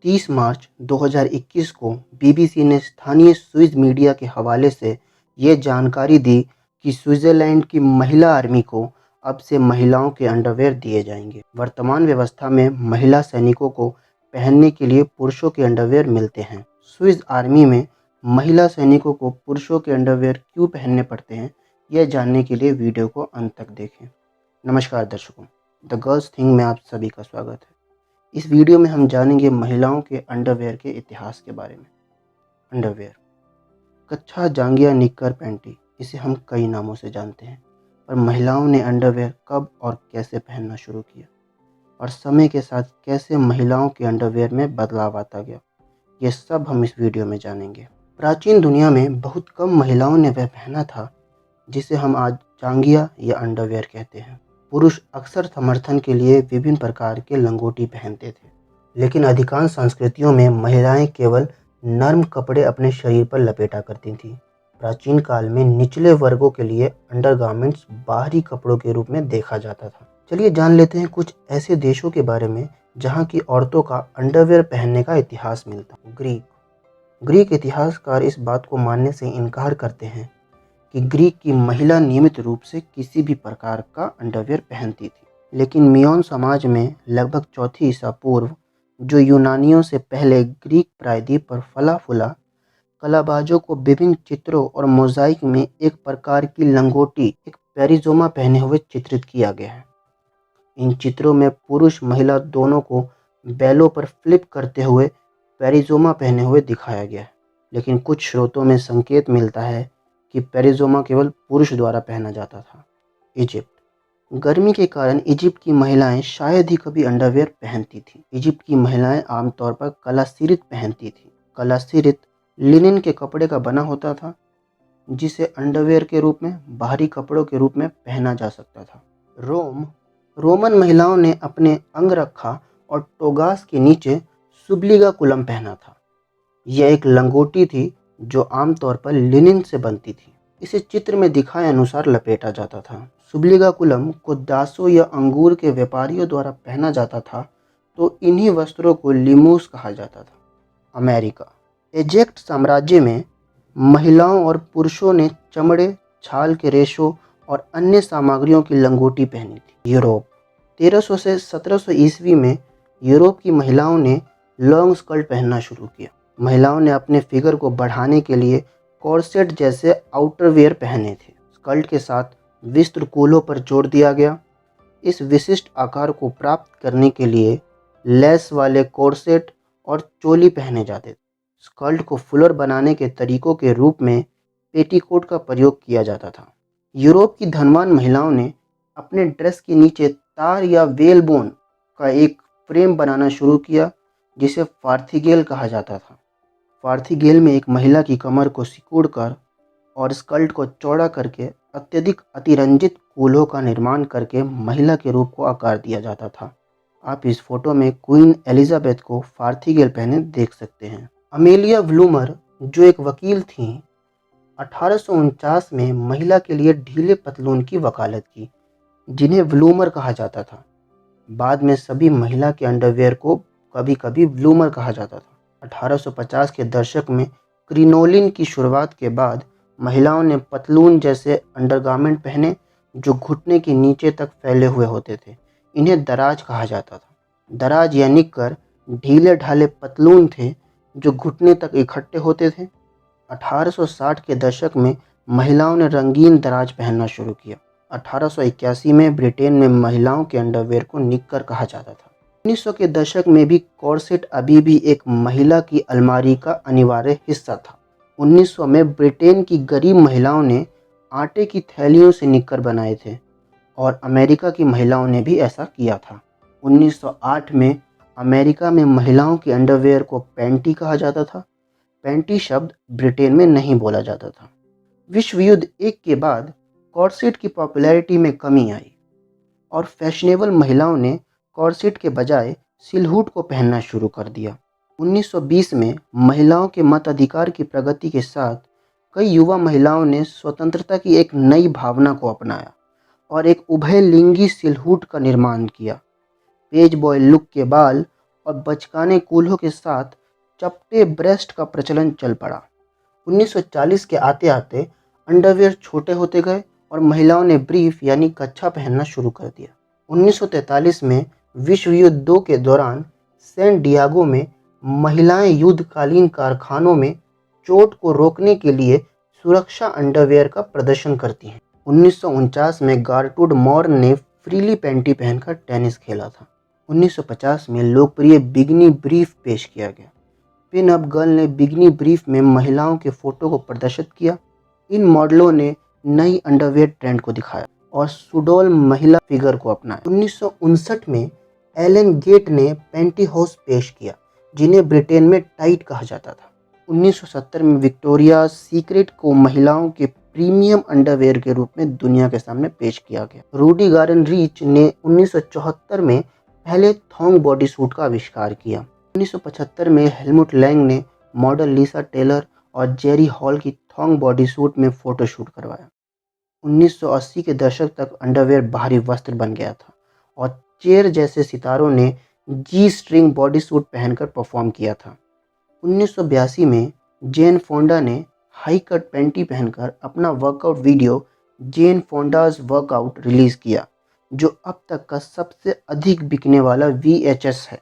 30 मार्च 2021 को बीबीसी ने स्थानीय स्विस मीडिया के हवाले से ये जानकारी दी कि स्विट्ज़रलैंड की महिला आर्मी को अब से महिलाओं के अंडरवेयर दिए जाएंगे। वर्तमान व्यवस्था में महिला सैनिकों को पहनने के लिए पुरुषों के अंडरवेयर मिलते हैं। स्विस आर्मी में महिला सैनिकों को पुरुषों के अंडरवेयर क्यों पहनने पड़ते हैं, यह जानने के लिए वीडियो को अंत तक देखें। नमस्कार दर्शकों, द गर्ल्स थिंग में आप सभी का स्वागत है। इस वीडियो में हम जानेंगे महिलाओं के अंडरवेयर के इतिहास के बारे में। अंडरवेयर, कच्छा, जांघिया, निक्कर, पैंटी, इसे हम कई नामों से जानते हैं, पर महिलाओं ने अंडरवेयर कब और कैसे पहनना शुरू किया और समय के साथ कैसे महिलाओं के अंडरवेयर में बदलाव आता गया, ये सब हम इस वीडियो में जानेंगे। प्राचीन दुनिया में बहुत कम महिलाओं ने वह पहना था जिसे हम आज जांघिया या अंडरवेयर कहते हैं। पुरुष अक्सर समर्थन के लिए विभिन्न प्रकार के लंगोटी पहनते थे, लेकिन अधिकांश संस्कृतियों में महिलाएं केवल नर्म कपड़े अपने शरीर पर लपेटा करती थीं। प्राचीन काल में निचले वर्गों के लिए अंडरगारमेंट्स बाहरी कपड़ों के रूप में देखा जाता था। चलिए जान लेते हैं कुछ ऐसे देशों के बारे में जहां की औरतों का अंडरवेयर पहनने का इतिहास मिलता है। ग्रीक इतिहासकार इस बात को मानने से इनकार करते हैं कि ग्रीक की महिला नियमित रूप से किसी भी प्रकार का अंडरवेयर पहनती थी, लेकिन मियोन समाज में लगभग 4वीं ईसा पूर्व, जो यूनानियों से पहले ग्रीक प्रायद्वीप पर फला फूला, कलाबाजों को विभिन्न चित्रों और मोज़ाइक में एक प्रकार की लंगोटी, एक पेरिजोमा पहने हुए चित्रित किया गया है। इन चित्रों में पुरुष महिला दोनों को बैलों पर फ्लिप करते हुए पेरिजोमा पहने हुए दिखाया गया है, लेकिन कुछ स्रोतों में संकेत मिलता है कि पेरिजोमा केवल पुरुष द्वारा पहना जाता था। इजिप्ट, गर्मी के कारण इजिप्ट की महिलाएं शायद ही कभी अंडरवेयर पहनती थीं। इजिप्ट की महिलाएं आमतौर पर कलासिरित पहनती थीं। कलासिरित लिनन के कपड़े का बना होता था, जिसे अंडरवेयर के रूप में, बाहरी कपड़ों के रूप में पहना जा सकता था। रोमन महिलाओं ने अपने अंगरखा और टोगास के नीचे सुब्लिगाकुलम पहना था। यह एक लंगोटी थी जो आमतौर पर लिनन से बनती थी। इसे चित्र में दिखाए अनुसार लपेटा जाता था। सुब्लिगाकुलम को दासों या अंगूर के व्यापारियों द्वारा पहना जाता था, तो इन्हीं वस्त्रों को लिमूस कहा जाता था। अमेरिका, एजेक्ट साम्राज्य में महिलाओं और पुरुषों ने चमड़े, छाल के रेशों और अन्य सामग्रियों की लंगोटी पहनी थी। यूरोप, 1300 से 1700 ईस्वी में यूरोप की महिलाओं ने लॉन्ग स्कर्ट पहनना शुरू किया। महिलाओं ने अपने फिगर को बढ़ाने के लिए कॉर्सेट जैसे आउटरवेयर पहने थे। स्कर्ट के साथ विस्तृत कूल्हों पर जोर दिया गया। इस विशिष्ट आकार को प्राप्त करने के लिए लेस वाले कॉर्सेट और चोली पहने जाते थे। स्कर्ट को फुलर बनाने के तरीकों के रूप में पेटीकोट का प्रयोग किया जाता था। यूरोप की धनवान महिलाओं ने अपने ड्रेस के नीचे तार या वेलबोन का एक फ्रेम बनाना शुरू किया, जिसे फार्थिगेल कहा जाता था। फार्थिगेल में एक महिला की कमर को सिकुड़कर और स्कर्ट को चौड़ा करके अत्यधिक अतिरंजित कूल्हों का निर्माण करके महिला के रूप को आकार दिया जाता था। आप इस फोटो में क्वीन एलिजाबेथ को फार्थिगेल पहने देख सकते हैं। अमेलिया व्लूमर, जो एक वकील थीं, 1849 में महिला के लिए ढीले पतलून की वकालत की, जिन्हें व्लूमर कहा जाता था। बाद में सभी महिला के अंडरवेयर को कभी कभी व्लूमर कहा जाता था। 1850 के दशक में क्रिनोलिन की शुरुआत के बाद महिलाओं ने पतलून जैसे अंडरगारमेंट पहने, जो घुटने के नीचे तक फैले हुए होते थे। इन्हें दराज कहा जाता था। दराज या निक्कर ढीले ढाले पतलून थे जो घुटने तक इकट्ठे होते थे। 1860 के दशक में महिलाओं ने रंगीन दराज पहनना शुरू किया। 1881 में ब्रिटेन में महिलाओं के अंडरवेयर को निक्कर कहा जाता था। 1900 के दशक में भी कॉर्सेट अभी भी एक महिला की अलमारी का अनिवार्य हिस्सा था। 1900 में ब्रिटेन की गरीब महिलाओं ने आटे की थैलियों से निक्कर बनाए थे और अमेरिका की महिलाओं ने भी ऐसा किया था। 1908 में अमेरिका में महिलाओं के अंडरवेयर को पैंटी कहा जाता था। पैंटी शब्द ब्रिटेन में नहीं बोला जाता था। विश्व युद्ध एक के बाद कॉर्सेट की पॉपुलैरिटी में कमी आई और फैशनेबल महिलाओं ने कॉर्सेट के बजाय सिलहूट को पहनना शुरू कर दिया। 1920 में महिलाओं के मताधिकार की प्रगति के साथ कई युवा महिलाओं ने स्वतंत्रता की एक नई भावना को अपनाया और एक उभयलिंगी सिलहूट का निर्माण किया। पेज बॉय लुक के बाल और बचकाने कूल्हों के साथ चपटे ब्रेस्ट का प्रचलन चल पड़ा। 1940 के आते आते अंडरवियर छोटे होते गए और महिलाओं ने ब्रीफ यानी कच्छा पहनना शुरू कर दिया। 1943 में विश्व युद्ध 2 के दौरान सैन डियागो में महिलाएं युद्धकालीन कारखानों में चोट को रोकने के लिए सुरक्षा अंडरवियर का प्रदर्शन करती हैं। 1949 में गार्टरूड मॉर्न ने फ्रीली पैंटी पहनकर टेनिस खेला था। 1950 में लोकप्रिय बिगनी ब्रीफ पेश किया गया। पिन अप गर्ल ने बिगनी ब्रीफ में महिलाओं के फोटो को प्रदर्शित किया। इन मॉडलों ने नई अंडरवियर ट्रेंड को दिखाया और सुडोल महिला फिगर को अपनाया। 1959 में एलन गेट ने पैंटीहोस पेश किया, जिन्हें ब्रिटेन में टाइट कहा जाता था। 1970 में विक्टोरिया सीक्रेट को महिलाओं के प्रीमियम अंडरवेयर के रूप में दुनिया के सामने पेश किया गया। रूडी गार्डन रीच ने 1974 में पहले थॉन्ग बॉडी सूट का आविष्कार किया। 1975 में हेलमुट लैंग ने मॉडल लिसा टेलर और जेरी हॉल की थॉन्ग बॉडी सूट में फोटोशूट करवाया। 1980 के दशक तक अंडरवेयर बाहरी वस्त्र बन गया था और चेयर जैसे सितारों ने जी स्ट्रिंग बॉडी सूट पहनकर परफॉर्म किया था। 1982 में जेन फोंडा ने हाई कट पैंटी पहनकर अपना वर्कआउट वीडियो जेन फोंडाज वर्कआउट रिलीज़ किया, जो अब तक का सबसे अधिक बिकने वाला VHS है।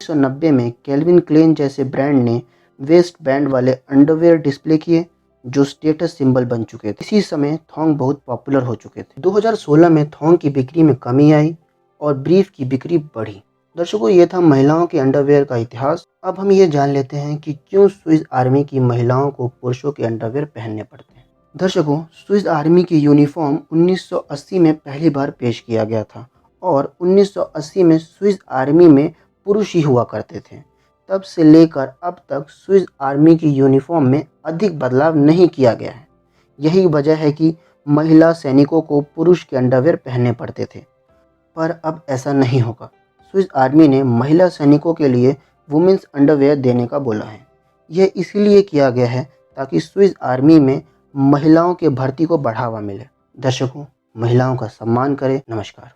1990 में कैल्विन क्लेन जैसे ब्रांड ने वेस्ट बैंड वाले अंडरवेयर डिस्प्ले किए, जो स्टेटस सिंबल बन चुके थे। इसी समय थॉन्ग बहुत पॉपुलर हो चुके थे। 2016 में थॉन्ग की बिक्री में कमी आई और ब्रीफ की बिक्री बढ़ी। दर्शकों, ये था महिलाओं के अंडरवेयर का इतिहास। अब हम ये जान लेते हैं कि क्यों स्विस आर्मी की महिलाओं को पुरुषों के अंडरवेयर पहनने पड़ते हैं। दर्शकों, स्विस आर्मी की यूनिफॉर्म 1980 में पहली बार पेश किया गया था और 1980 में स्विस आर्मी में पुरुष ही हुआ करते थे। तब से लेकर अब तक स्विस आर्मी की यूनिफॉर्म में अधिक बदलाव नहीं किया गया है। यही वजह है कि महिला सैनिकों को पुरुष के अंडरवेयर पहनने पड़ते थे, पर अब ऐसा नहीं होगा। स्विस आर्मी ने महिला सैनिकों के लिए वुमेन्स अंडरवेयर देने का बोला है। यह इसलिए किया गया है ताकि स्विस आर्मी में महिलाओं के भर्ती को बढ़ावा मिले। दर्शकों, महिलाओं का सम्मान करें। नमस्कार।